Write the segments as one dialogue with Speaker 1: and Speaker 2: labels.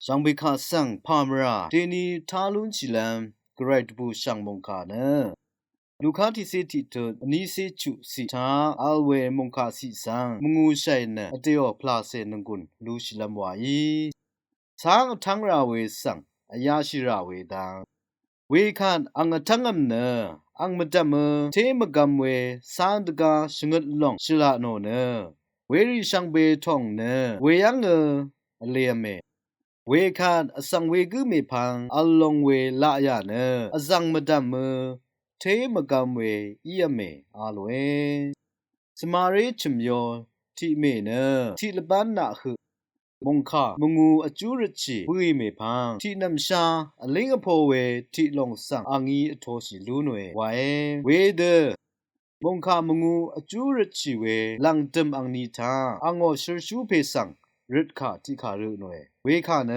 Speaker 1: 上贝卡桑帕姆拉，这里塔伦起来，格莱特布上蒙卡呢。ลูกค้าที่เสียที่ตัวนี้เสียจุสิท้าอัลเวมงคาสิสังมงูใช่เนอเดียวพลาเซนกุลลูชิลามวายสังทั้งราเวสังอายาชิราเวดังเวคันอังทั้งอันเนออังมดามเทมกำเวสังตกาชงดลองชิลาโนเนอเวริชังเบทองเนอเวยังเลียเมเวคันอสังเวกุเมพังอัลลงเวลายาเนออสังมดามเทมกำเวอียเมอาลเวสมาเรชมยอที่เมเนที่ละบ้านนาคือมงคามงูอจูรชีบุยเมพังที่นำชาอลิงอโพเวที่ลงสังอังีอโทสิลูนเวไวเวเดมงคามงูอจูรชีเวลังเต็มอังนีทาอังโอชชูเพสังรึดขาที่ขารุนเวเวขาเน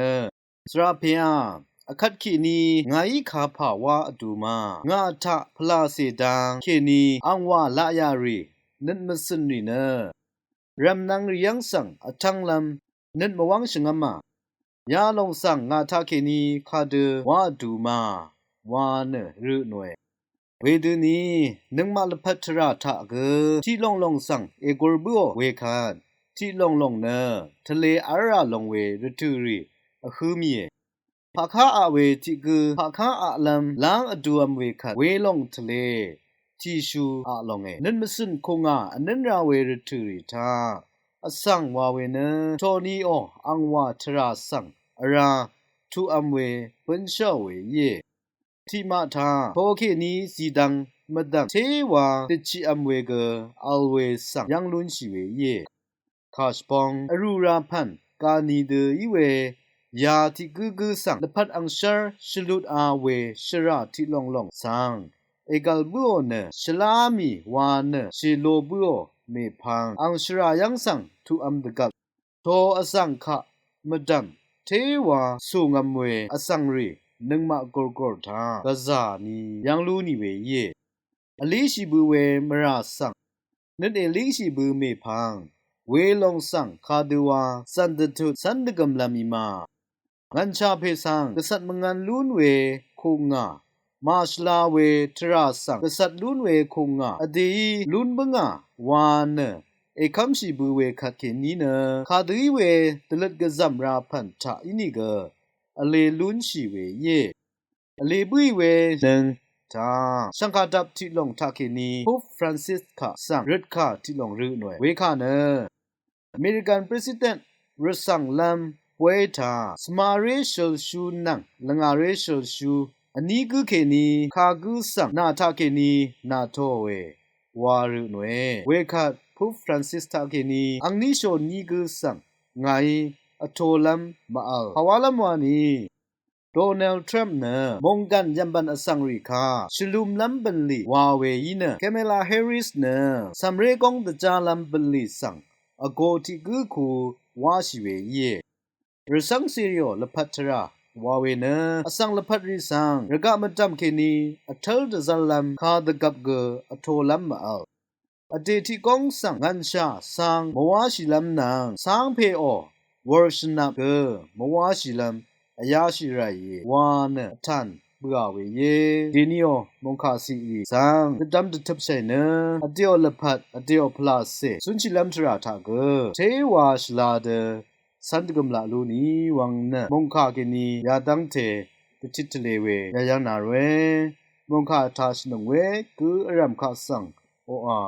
Speaker 1: สราเพียอคัดขีนีงายขาผาวาอดูมางาทะพลาเสดังขีนีอังวาละยารีนันมสนรีเนรำนังริยังสังอทังลำนันมวังชงมายาลงสังงาทะขีนีคาเดวาดูมาวาเนรุหน่วยเวดูนีนึงมาลพัทราทะเกที่ลงสังเอกรบัวเวคานที่ลงเนทะเลอาราลงเวรตุรีอคือมีภาคาอาเวที่คือภาคาอาลัมล้างอดูอัมเวคัดเวลงทะเลที่ชูอาลงนันมสุนคงอาอันนั้นราเวรตุริทาอสังวาเวเนโทนีโออังวาทราสังอราทูอัมเวปัญชาเวเยที่มาทาโพเคนีสีดังมดังเทวาติชิอัมเวเกอัลเวสังยังลุนชิเวเยคาชปองอรูราพันกานีเดอีเวยาที่กูสังละพัดอังชาร์ชลุดอาเวชราที่ลงสังเอกลบัวเนชลามีวานเนชิโลบัวเมพังอังชรายังสังทุอัมดกัดโทอสังขะมดัมเทวาสุงมเวอสังรีนึงมากรทากะซานียังลูนีเวเยอลิชิบูเวมราสังนั่นเอลิชิบูเมพังเวลงสังคาดวาสันตทุสันดกมลามีมางันชาเพสังกษัตริย์มงันลุนเวคงงามาชลาเวทราสังกษัตริย์ลุนเวคงงาอดีลุนบงาวานเอคัมชิบูเวคัดเกนีเนคาดีเวตลัดกะซัมราพันทาอินิเกอเลลุนชิเวเยอเลบุยเวนึงทาสังคาดับที่ลงทาเคนีพุฟฟรานซิสคาสังรัดคาที่ลงรืหน่วยเวคาเนอเมริกันประธานาธิบดีรัสังลัมเวทาสมาเรชลชูนังลังอาเรชลชูอันนี้คือเคนีคากุสังนาทาเคนีนาโทเววารุหน่วยเวคัดพุฟฟรานซิสทาเคนีอังนิโชนีกุสังไงอโทลัมมาอัลฮาวาลัมวานีโดนัลด์ทรัมป์เนมงกันยัมบันอสังริคาชลุมลัมบันลีวาเวยีเนแคเมลาแฮร์ริสเนซัมเรกงตะจาลัมบันลีสังอโกติกุคูวาชิเวเยรสังซีริโอละพัทราวาเวเนอสังละพัทริสังระกะมะจัมเคนีอัทลดะซัลลัมคาดะกับเกอโทลัมมาอัลอเดติกงสังงันชาสังมวาชิลัมนังสังเพอวอร์ชนะเกมวาชิลัมอายาชิไรเยวานทันเบื่อเวเยดีนิโอมงคาซีอีสังกะดัมตะทับไซเนอเดียวละพัดอเดียวพลาเซสุนชิลัมทราทาเกเทวาชลาเดสันตกมลาลูนีวังนะมงคาเกนียาดังเทปจิตทะเลเวยายังนาเรมงคาทาชนงเวคืออรัมคาสังโออา